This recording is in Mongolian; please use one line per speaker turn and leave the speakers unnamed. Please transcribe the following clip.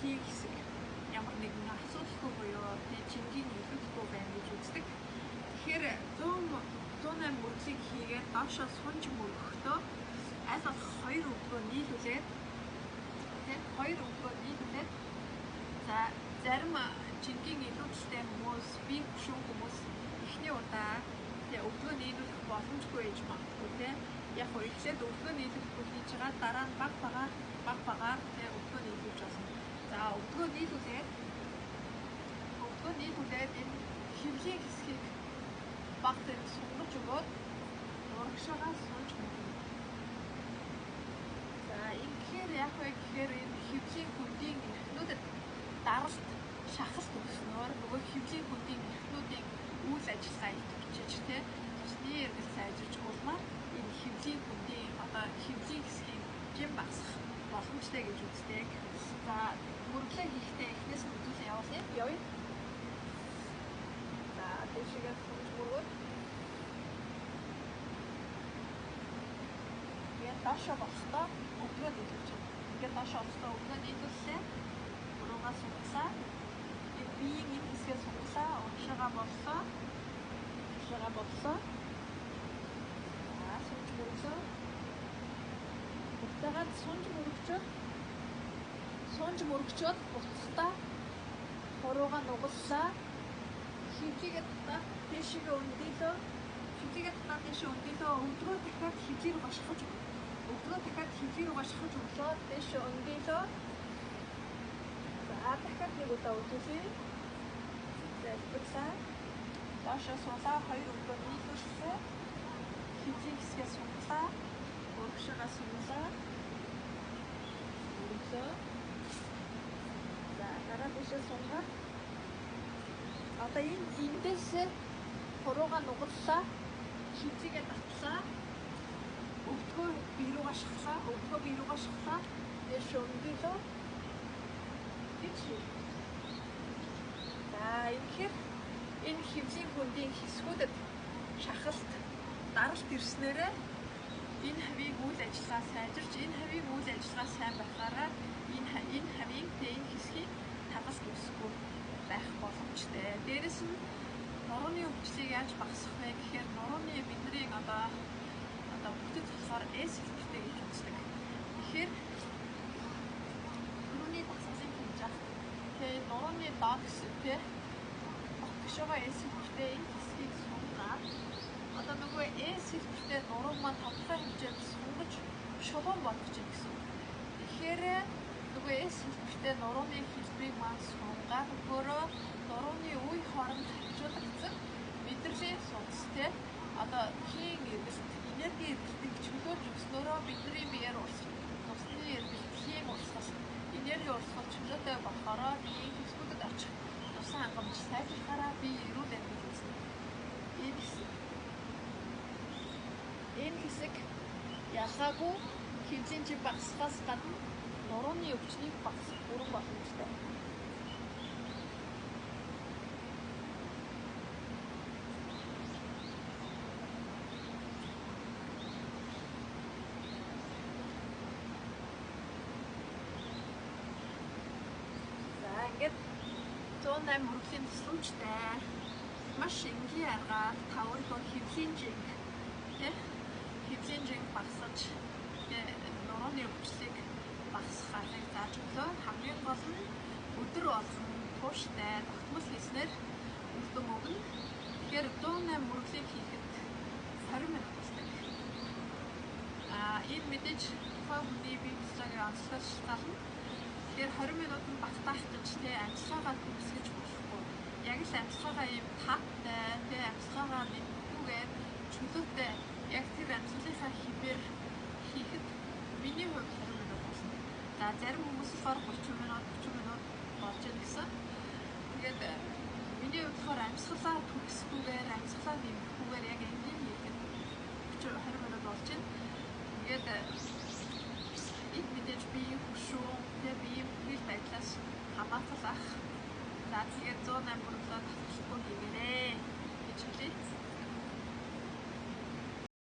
тийм хэсэг ямар нэгэн асуудалгүй буюу жингийн илүүдэхгүй байна гэж үздэг. Тэгэхээр 108 мөрөглийг хийгээд доошоо сунж мөрөхдөө аль болох 2 өдрөө нийлүүлээд за зарим жингийн илүүдэлтэй хүмүүс бие хөшүүн хүмүүс эхний удаа өглөө нийлүүлэх боломжгүй гэж магадгүй тийм яг хөө эхлээд өглөө нийлүүлэхгүй хийж байгаа дараа нь баг багаар тийм өглөө нийлүүлж болно. За өглөө нийлүүлээд энэ хэвлийн хэсгийг баг дээр сунгаж өгөөд урагшаагаа сунж мөрнө. За ингэхээр яг вэ гэхээр энэ хэвлийн хөндийн эрхнүүдэд даралт шахалт өгснөөр нөгөө хэвлийн хөндийн эрхнүүдийн үйл ажиллагаа идэвхжиж тийм цусны эргэлт сайжирч улмаар энэ хэвлийн хөндийн хэвлийн хэсгийг жим багасгах боломжтой гэж үздэг. За мөрөглөө хийхдээ эхнээс нь үзүүлэн явъя. За дэшигээ сунж мөргөөд доошоо болохдоо өглөө нийлүүлж байна. Ингээд доошоо болохдоо өглөө нийлүүллээ. Уруугаа сунглаа. Биеийн энэ хэсгээ сунглаа. Урагшаагаа боллоо. За сунж мөргөлөө. Бүгдээгээ сунж мөргөчөөд буцалтаа уруугаа нугаллаа. Хөвлийгээ татаад дэшигээ өндөлөө. Өдрөө дахиад хөвлий рүү шахаж өглөө. Дэшээ өндөлөө. За дахиад нэг удаа үзүүлье. Залбирлаа. Доошоо суулаа 2 өдрөө нийлүүлсэн. Хөвлийн хэсгээ сунглаа. Урагшаагаа сунглаа. Өглөө. За дараа дэшээ сунгаа. Одоо эндээс хуруугаа нугаллаа. Хөвлийгээ татлаа. Өглөө бие рүүгээ шахлаа. Дэшээ өндөлөө. За ингэхээр энэ хэвлийн хөндийн хэсгүүдэд шахалт даралт ирснээрээ энэ хавийг үйл ажиллагаа сайжирч сайн байхаараа энэ хавийн хэсгийг тагалт үүсэхгүй байх боломжтой. Дээрээс нь нурууны өвчлийг яаж багасгах вэ гэхээр нурууны бидний одоо бүтэц болохоор S хэлбэртэй гэж үздэг. Тэгэхээр нурууны дасгалыг хийж авах. Тэгээ нурууны доод хэсэг тийм огшоогоо S хэлбэртэй энэ хэсгийг сунгаад одоо нөгөө S хэлбэртэй нуруу маань тодорхой хэмжээнд сунгаж шулуун болгож ийн гэсэн. Тэгэхээр нөгөө S хэлбэртэй нурууны хэлбэрийг маань сунгаад өөрөө нурууны үе хооронд хавчуулагдсан мэдрэлийн судас тийм одоо хийн эргэлт энерги эргэлтийг чөлөөлж өгснөөрөө бидний биеэр усны эргэлт хийн урсгал энерги урсгал чөлөөтэй болохоор биеийн хэсгүүдэд очих усан хангамж сайжрахаараа бие эрүүл амьд үүснэ. Энэ хэсэг ялгаагүй хэвлийн жив багасгаас гадна нурууны өвчнийг багасгах бүрэн боломжтой. Ингээд 108 мөрөглийн төслөмжтэй маш энгийн аргаар таврын хэвлийн жинг багасгаж нурууны өвчлийг багасгахыг зааж өглөө хамгийн гол нь өдөр болгон тууштай тогтмол хийснээр үлдэн өгнө. Тэгэхээр 108 мөрөглийг хийхэд 20 минут болдог. Энэ мэдээж тухайн хүний бие физиологийн онцлогоос шалтгаална. Тэгэхээр 20 минут нь багтаах гэж амьсгалаа төгсгөж болохгүй. Яг л амьсгалаа ийм таттай амьсгалаа нэггүйгээр чөлөөтэй яг тэр амьсгалынхаа хэмээр хийхэд миний хувьд 20 минут болно. За зарим хүмүүс болохоор 30 минут болж байна гэсэн. Тэгээд миний хувьд болохоор амьсгалаа төгсгүйгээр амьсгалаа нэмэхгүйгээр яг энгийн хийхэд 20 минут болж байна. Тэгээд энэ мэдээж биеийн хөшүүн биеийн хэл байдлаас хамаатал ах. За тэгээд 108 мөрөглөө татчихгүй хийгээрэй.